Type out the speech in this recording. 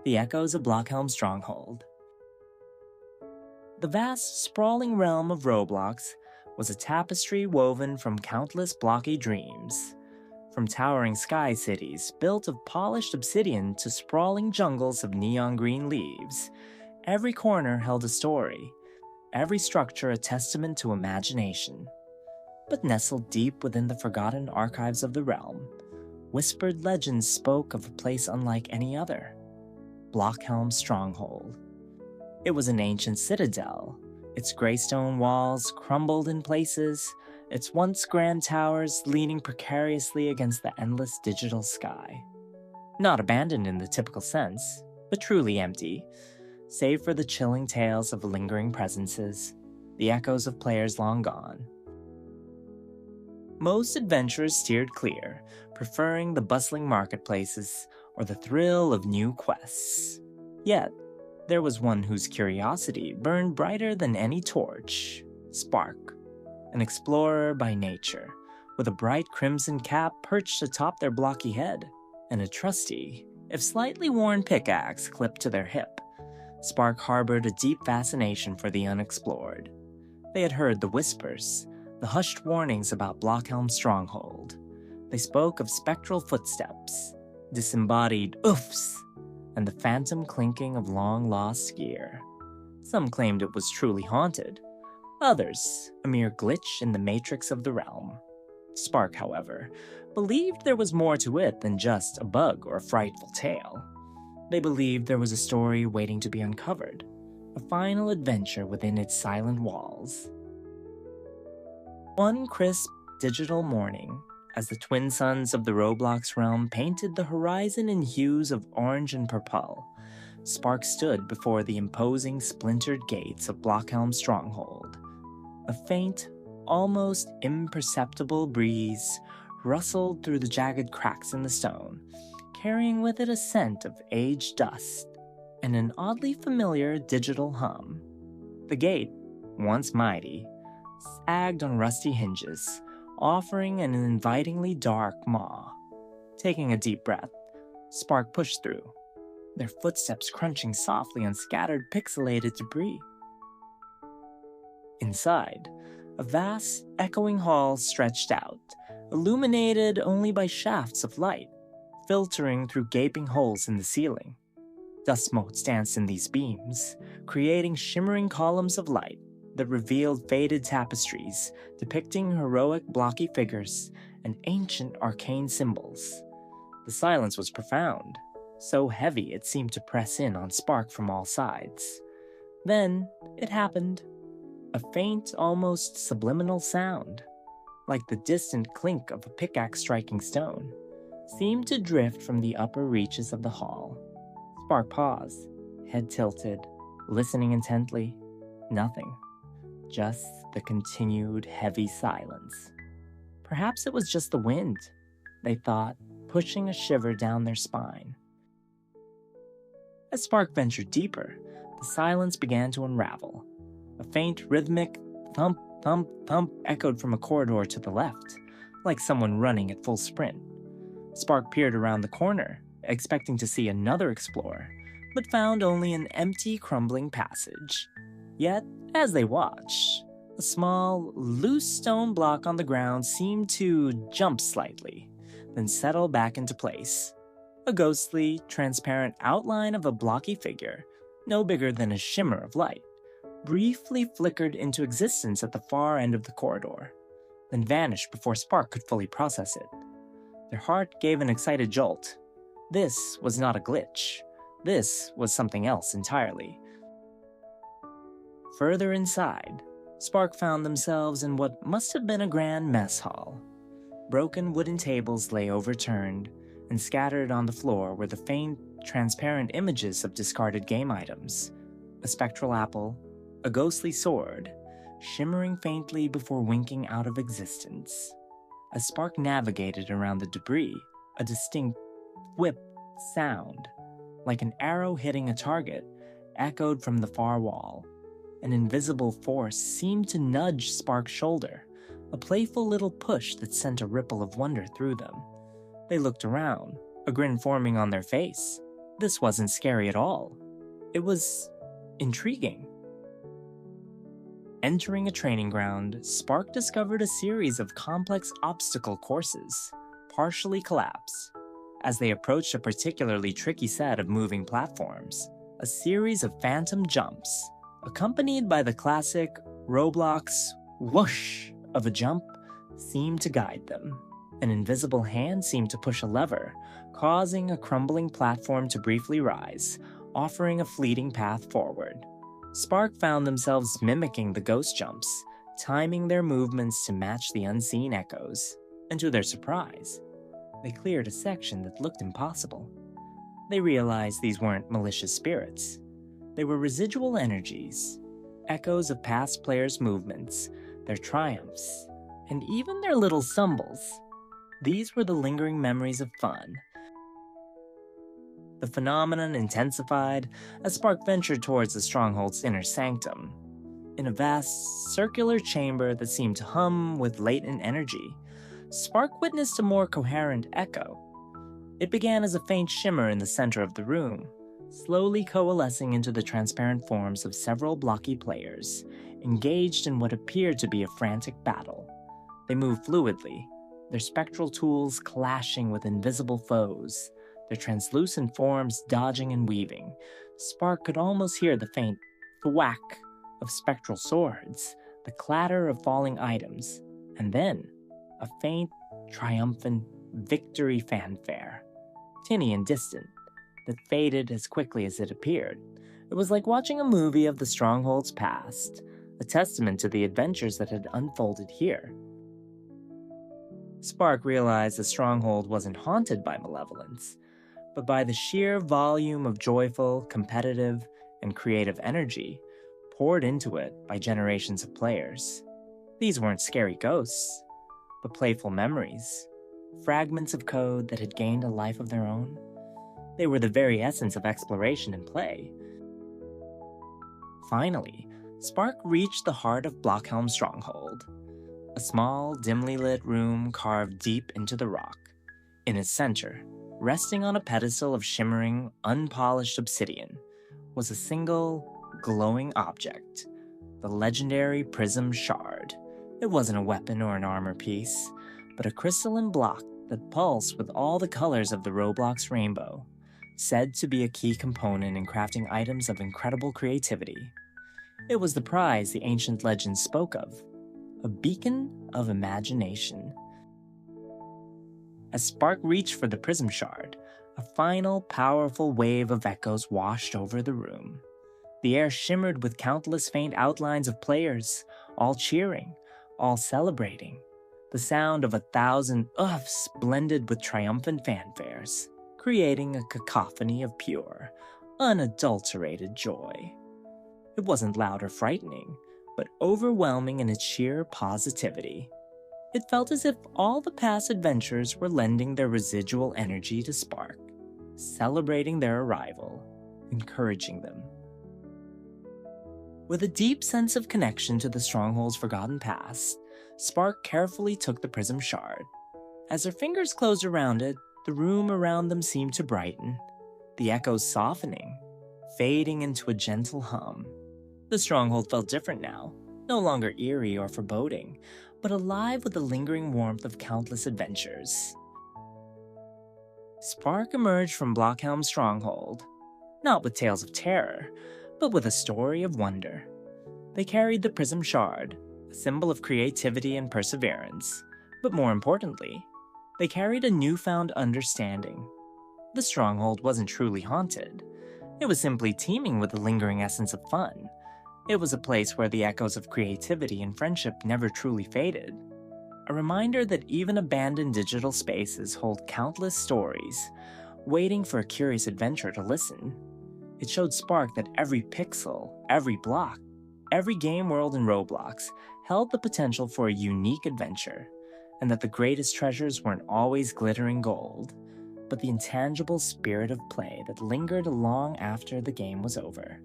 The echoes of Blockhelm Stronghold. The vast, sprawling realm of Roblox was a tapestry woven from countless blocky dreams. From towering sky cities built of polished obsidian to sprawling jungles of neon green leaves, every corner held a story, every structure a testament to imagination. But nestled deep within the forgotten archives of the realm, whispered legends spoke of a place unlike any other, Blockhelm Stronghold. It was an ancient citadel, its gray stone walls crumbled in places, its once grand towers leaning precariously against the endless digital sky. Not abandoned in the typical sense, but truly empty, save for the chilling tales of lingering presences, the echoes of players long gone. Most adventurers steered clear, preferring the bustling marketplaces or the thrill of new quests. Yet, there was one whose curiosity burned brighter than any torch, Spark, an explorer by nature, with a bright crimson cap perched atop their blocky head, and a trusty, if slightly worn pickaxe clipped to their hip. Spark harbored a deep fascination for the unexplored. They had heard the whispers, the hushed warnings about Blockhelm Stronghold. They spoke of spectral footsteps, disembodied oofs, and the phantom clinking of long-lost gear. Some claimed it was truly haunted, others a mere glitch in the matrix of the realm. Spark, however, believed there was more to it than just a bug or a frightful tale. They believed there was a story waiting to be uncovered, a final adventure within its silent walls. One crisp, digital morning, as the twin suns of the Roblox realm painted the horizon in hues of orange and purple, Spark stood before the imposing splintered gates of Blockhelm Stronghold. A faint, almost imperceptible breeze rustled through the jagged cracks in the stone, carrying with it a scent of aged dust and an oddly familiar digital hum. The gate, once mighty, sagged on rusty hinges, offering an invitingly dark maw. Taking a deep breath, Spark pushed through, their footsteps crunching softly on scattered pixelated debris. Inside, a vast, echoing hall stretched out, illuminated only by shafts of light, filtering through gaping holes in the ceiling. Dust motes danced in these beams, creating shimmering columns of light that revealed faded tapestries depicting heroic blocky figures and ancient arcane symbols. The silence was profound, so heavy it seemed to press in on Spark from all sides. Then, it happened. A faint, almost subliminal sound, like the distant clink of a pickaxe striking stone, seemed to drift from the upper reaches of the hall. Spark paused, head tilted, listening intently. Nothing. Just the continued heavy silence. Perhaps it was just the wind, they thought, pushing a shiver down their spine. As Spark ventured deeper, the silence began to unravel. A faint, rhythmic thump, thump, thump echoed from a corridor to the left, like someone running at full sprint. Spark peered around the corner, expecting to see another explorer, but found only an empty, crumbling passage. Yet, as they watched, a small, loose stone block on the ground seemed to jump slightly, then settle back into place. A ghostly, transparent outline of a blocky figure, no bigger than a shimmer of light, briefly flickered into existence at the far end of the corridor, then vanished before Spark could fully process it. Their heart gave an excited jolt. This was not a glitch. This was something else entirely. Further inside, Spark found themselves in what must have been a grand mess hall. Broken wooden tables lay overturned, and scattered on the floor were the faint, transparent images of discarded game items. A spectral apple, a ghostly sword, shimmering faintly before winking out of existence. As Spark navigated around the debris, a distinct whip sound, like an arrow hitting a target, echoed from the far wall. An invisible force seemed to nudge Spark's shoulder, a playful little push that sent a ripple of wonder through them. They looked around, a grin forming on their face, This wasn't scary at all. It was intriguing. Entering a training ground, Spark discovered a series of complex obstacle courses, partially collapsed. As they approached a particularly tricky set of moving platforms, a series of phantom jumps, accompanied by the classic Roblox whoosh of a jump, seemed to guide them. An invisible hand seemed to push a lever, causing a crumbling platform to briefly rise, offering a fleeting path forward. Spark found themselves mimicking the ghost jumps, timing their movements to match the unseen echoes, and to their surprise, they cleared a section that looked impossible. They realized these weren't malicious spirits. They were residual energies, echoes of past players' movements, their triumphs, and even their little stumbles. These were the lingering memories of fun. The phenomenon intensified as Spark ventured towards the Stronghold's inner sanctum. In a vast, circular chamber that seemed to hum with latent energy, Spark witnessed a more coherent echo. It began as a faint shimmer in the center of the room, slowly coalescing into the transparent forms of several blocky players, engaged in what appeared to be a frantic battle. They moved fluidly, their spectral tools clashing with invisible foes, their translucent forms dodging and weaving. Spark could almost hear the faint thwack of spectral swords, the clatter of falling items, and then a faint, triumphant victory fanfare, tinny and distant, that faded as quickly as it appeared. It was like watching a movie of the Stronghold's past, a testament to the adventures that had unfolded here. Spark realized the Stronghold wasn't haunted by malevolence, but by the sheer volume of joyful, competitive, and creative energy poured into it by generations of players. These weren't scary ghosts, but playful memories, fragments of code that had gained a life of their own. They were the very essence of exploration and play. Finally, Spark reached the heart of Blockhelm Stronghold, a small, dimly lit room carved deep into the rock. In its center, resting on a pedestal of shimmering, unpolished obsidian, was a single, glowing object, the legendary prism shard. It wasn't a weapon or an armor piece, but a crystalline block that pulsed with all the colors of the Roblox rainbow, said to be a key component in crafting items of incredible creativity. It was the prize the ancient legends spoke of, a beacon of imagination. As Spark reached for the prism shard, a final, powerful wave of echoes washed over the room. The air shimmered with countless faint outlines of players, all cheering, all celebrating. The sound of 1,000 oophs blended with triumphant fanfares, creating a cacophony of pure, unadulterated joy. It wasn't loud or frightening, but overwhelming in its sheer positivity. It felt as if all the past adventures were lending their residual energy to Spark, celebrating their arrival, encouraging them. With a deep sense of connection to the Stronghold's forgotten past, Spark carefully took the prism shard. As her fingers closed around it, the room around them seemed to brighten, the echoes softening, fading into a gentle hum. The Stronghold felt different now, no longer eerie or foreboding, but alive with the lingering warmth of countless adventures. Spark emerged from Blockhelm Stronghold, not with tales of terror, but with a story of wonder. They carried the prism shard, a symbol of creativity and perseverance, but more importantly, they carried a newfound understanding. The Stronghold wasn't truly haunted. It was simply teeming with the lingering essence of fun. It was a place where the echoes of creativity and friendship never truly faded. A reminder that even abandoned digital spaces hold countless stories, waiting for a curious adventurer to listen. It showed Spark that every pixel, every block, every game world in Roblox held the potential for a unique adventure, and that the greatest treasures weren't always glittering gold, but the intangible spirit of play that lingered long after the game was over.